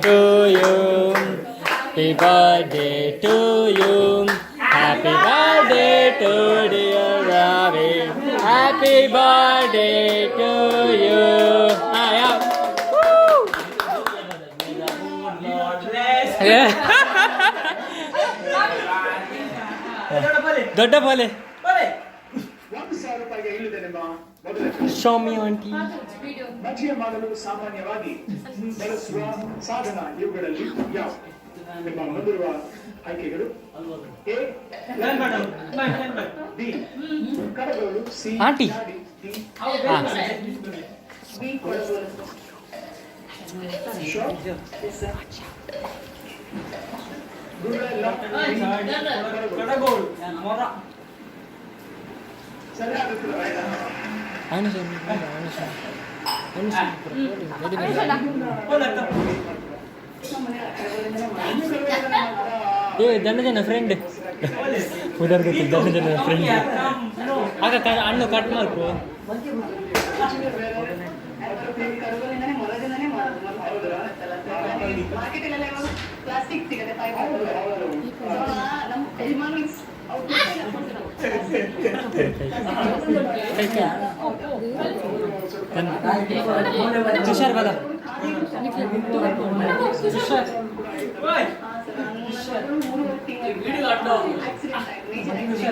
to you. Happy birthday to you. Happy birthday to dear Ravi. Happy birthday to you. Ah, yeah. Woo! Yeah. ದೊಡ್ಡ ಬಾಲೆ Show me auntie. ಮಜ್ಜಿಗೆ ಮಾಡಲು ಸಾಮಾನ್ಯವಾಗಿ ಬಳಸುವ ಸಾಧನ ಇವುಗಳಲ್ಲಿ ಯಾವ? ನಿಮ್ಮ ಮುಂದಿರುವ ಆಯ್ಕೆಗಳು: ಎ ಬಿ ಕಡಗೋಲು, C aunty. D Ah. B ಕೊಡಗೋಲು. ಜನ ಫ್ರೆಂಡ್ ಉದರ್ ಗೊತ್ತಿಲ್ಲ ಜನ ಫ್ರೆಂಡ್ ಆಗ ಹಣ್ಣು ಕಟ್ ಮಾಡ್ಕೊ ಪ್ಲಾಸ್ಟಿಕ್ ಸಿಗುತ್ತೆ ತುಷಾರ್ ಬದ ಮನುಷ್ಯ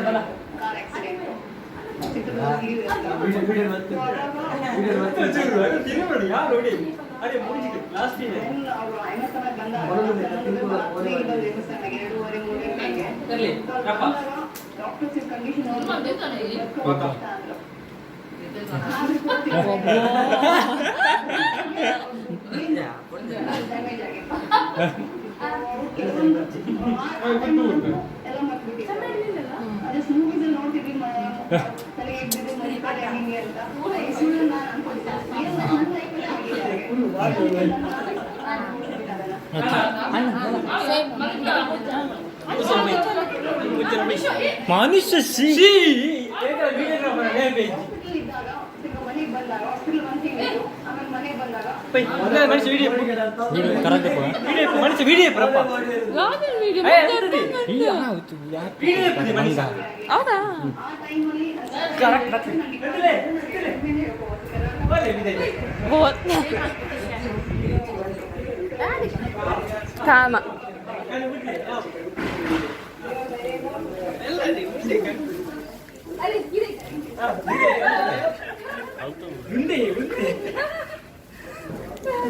ಕಾಮ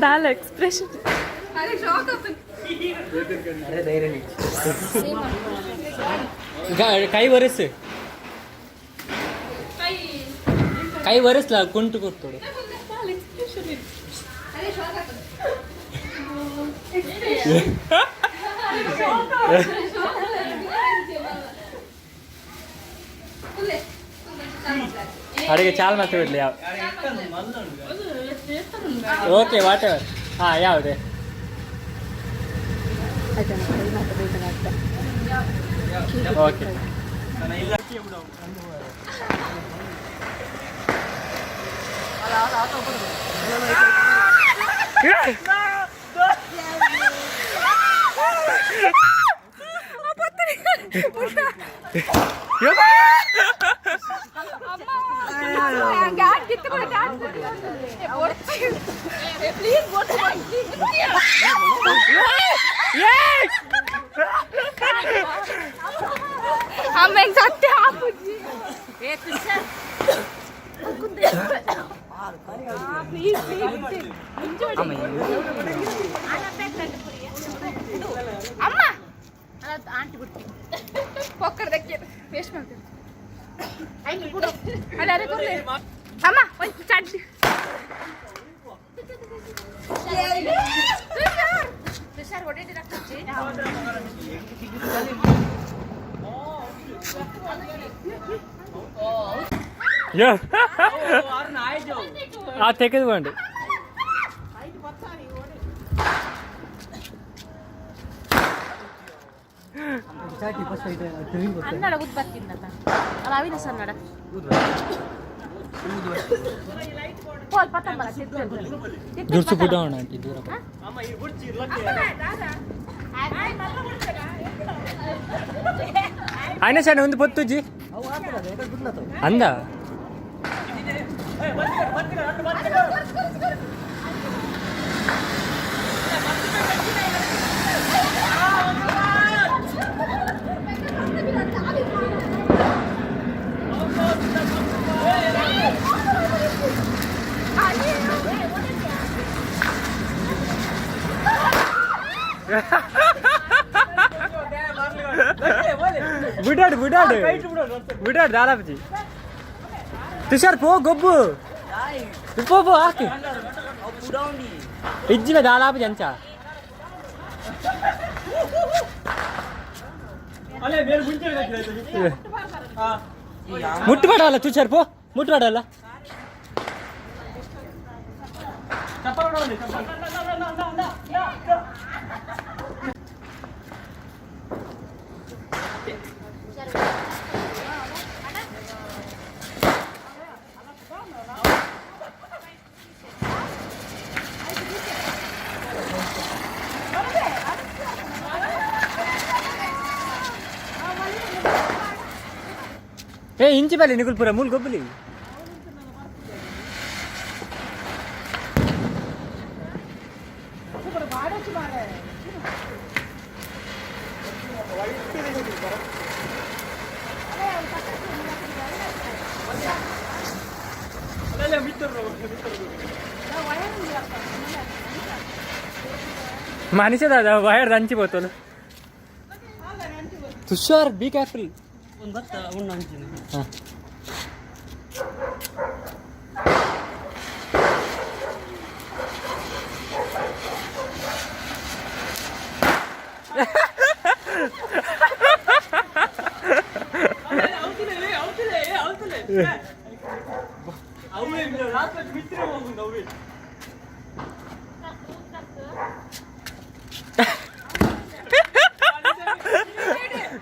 दाल एक्सप्रेशन अरे शॉक अरे धैर्य काही वर्ष काही वर्षला कोणतं करतो ಅಡಿಗೆ ಚಾಲ್ ಮತ್ತೆ ಬಿಡ್ಲಿ ಯಾವ ಓಕೆ ವಾಟ್ ಎವರ್ ಹಾಂ ಯಾವುದೇ ಓಕೆ हम एक साथ आप ಅಮ್ಮ ಆಂಟಿ ಬಿಟ್ಟು ಪೊಕ್ಕರ್ ದಕ್ಕೆ ವೇಸ್ಟ್ ಮಾಡ್ತೀವಿ ಆಂಟಿ ಬಿಡು ಅಲ್ಲ ಅರೆ ಕೊಡ್ಲೆ ಅಮ್ಮ ಒಂದು ಚಾಟ್ ಸರ್ ಹೊಡೆದಿ ರಾಕ್ತಚ್ಚಿ ಯೋ ಆ ತೆಗೆದುಕೊಂಡು ಕನ್ನಡ ಗೊತ್ತು ಬರ್ತಿದ್ದ ಅಲ್ಲ ಅವಿನ ಕನ್ನಡ बोल पता मला ದುರ್ಸು ಬಿಡ ಆಂಟಿ ದೂರ ఆయన సరే ఉంది పొత్తుజీ అందా ಬಿಡಾಡು ಬಿಡಾಡು ಬಿಡಾಡು ದಾದಾಪಜಿ ತುಷಾರ್ ಪೋ ಗೊಬ್ಬು ಪೋ ಪೋ ಹಾಕಿ ಇಜ್ಜಿನ ದಾದಾಪಜಿ ಅಂಚ ಮುಟ್ಟಬೇಡಲ್ಲ ತುಷಾರ್ ಪೋ ಮುಟ್ಟಬೇಡಲ್ಲ ఏ ఇంచి పల్లి నికుల్పురా మూలు గొబ్బులి मानिसे दादा बाहेर ದಂಚಿపోತೋನು ತುಷಾರ್ ಬಿ ಕೇರ್ಫುಲ್ ಒಂದು ಬತ್ತ ಒಂದು ಅಂಚಿನ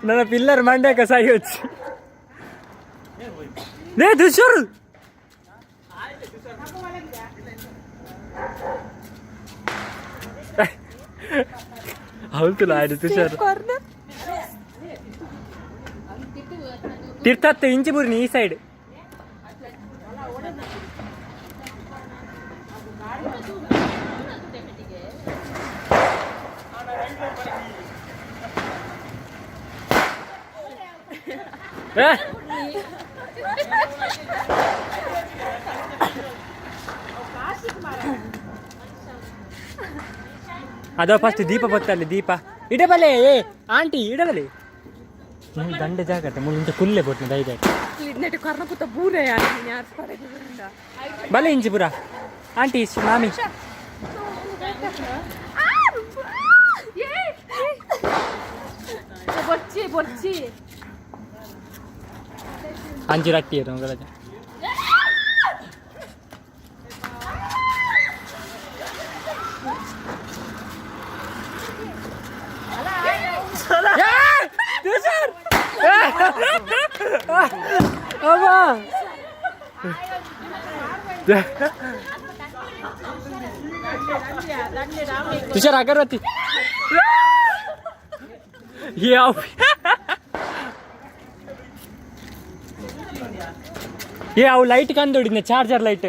ನನ್ನ ಪಿಲ್ಲರ್ ಮಂಡ್ಯ ಕಸಾಗಿ వచ్చి ನೇ ತುಷಾರ್ ಹೌದು ಆಯ್ತು ತುಷಾರ್ ತಿರ್ತತ್ತೆ ಇಂಚಿ ಬುರ್ನಿ ಈ ಸೈಡ್ ಅದೋ ಫಸ್ಟ್ ದೀಪ ಬತ್ತಲ್ಲಿ ದೀಪ ಇಡಬಲೆ ಏ ಆಂಟಿ ಇಡಬಲೆ ದಂಡ ಜಾಗತ್ತೆ ಮುಳ್ಳಿಂಚ ಕುಲ್ಲೆ ಬೊಟ್ನ ದೈದ ಬಲೆ ಇಂಚಿ ಪುರ ಆಂಟಿ ಮಾಮಿ ಅಂಜಿ ರಟ್ಟಿ ಗಲಜ तुषार अगरबत्ती ये अವು ಲೈಟ್ ಕಂದೋಡಿನ ಚಾರ್ಜರ್ ಲೈಟ್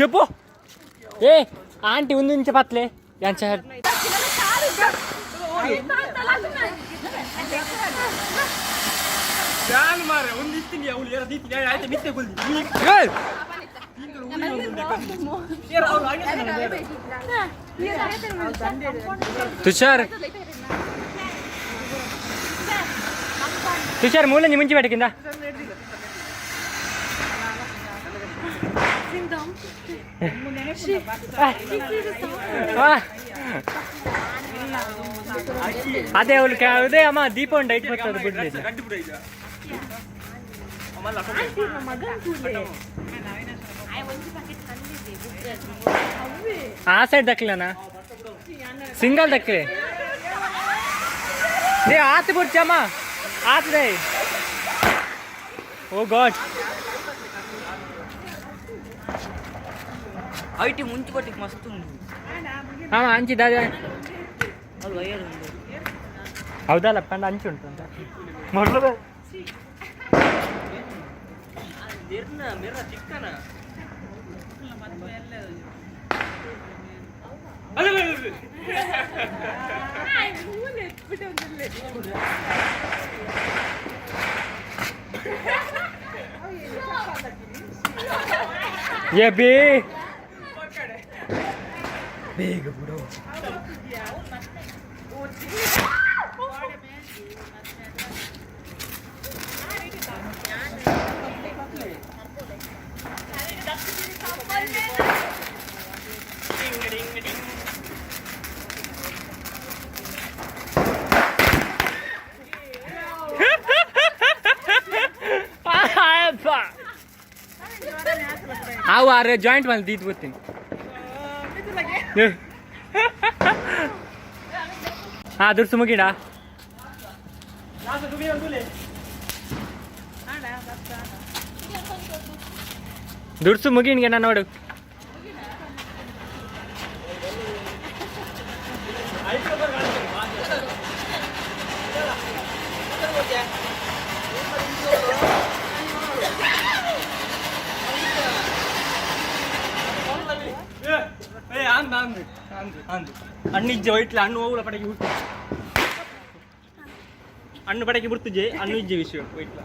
ಯಪ್ಪೋ ಏ ಆಂಟಿ ಒಂದು ನಿಮಿಷ ಪತ್ಲೆ ಯಾನ್ ಚಾರ್ ಜಾನ್ ಮಾರೆ ಒಂದು ಇತ್ತಿನಿ ಅವಳು ಯಾರ ದೀತಿ ಆಯ್ತು ನಿತ್ತೆ ಗುಲ್ದಿ ಏ ತುಷಾರ್ ತುಷಾರ್ ಮೂಲ ಮುಂಚೆ ಬೇಟಕ್ಕಿಂದ ಅದೇ ಅವಳು ಅದೇ ಅಮ್ಮ ದೀಪ ಒಂದು ಡೈಟ್ ಬರ್ತದೆ ಬಿಡ್ಲಿಲ್ಲ ಆ ಸೈಡ್ ದಕ್ಕಲನಾ ಸಿಂಗಲ್ ದಕ್ಕಲೆ ದೇ ಆತ ಬಿಡ್ಚಮ್ಮ ಆತ ದೇ ಓ ಗಾಡ್ ಐಟಿ ಮುಂಚೆ ಕೊಟ್ಟಿಗೆ ಮಸ್ತ್ ಉಂಟು ಹಾಂ ಹಂಚಿದ ಅದು ವಯರ್ ಉಂಟು ಹೌದಲ್ಲ ಕಂಡು ಹಂಚಿ ಉಂಟು ಅಂತ ಮೊದಲು ಮಿರ ಚಿಕ್ಕನ ಏ ಬೇಗ ಬಿಡು ಅವು ಅರೆ ಜಾಯಿಂಟ್ ಮೇಲೆ ತೀತ್ ಬರ್ತೀನಿ ಹಾಂ ದುಡ್ಸು ಮುಗಿಡ ದುಡ್ಸು ಮುಗಿನ್ಗೆ ನಾ ನೋಡು ಅಣ್ಣಿಜ್ಜೆ ಒಯ್ಟ್ಲ ಹಣ್ಣು ಹೋಗುಲ ಪಡಗಿ ಹುಟ್ಟು ಹಣ್ಣು ಪಡಗಿ ಬಿಡ್ತಿಜ್ಜೆ ಹಣ್ಣು ಇಜ್ಜೆ ವಿಷಯ ಒಯ್ಟ್ಲ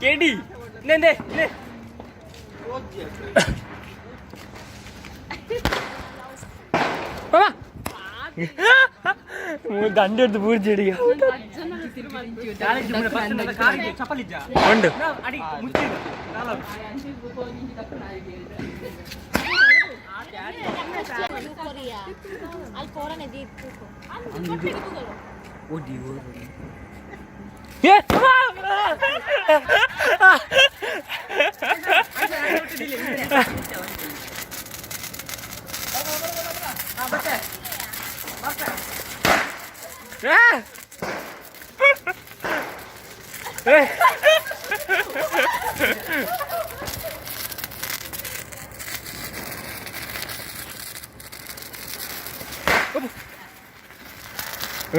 ಕೇಡಿ ನೇ ದಂಡ ಹಿಡ್ದು ಬೂರ್ಜಿಡಿ ಉಂಡು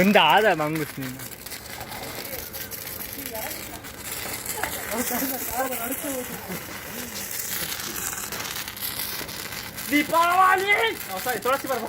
ಒಂದಾದ ಮಂಗುಸ್ ನೀನು ದೀಪಾವಳಿ ಸಾರಿ ತುಳಸಿ ಬರ್ಬ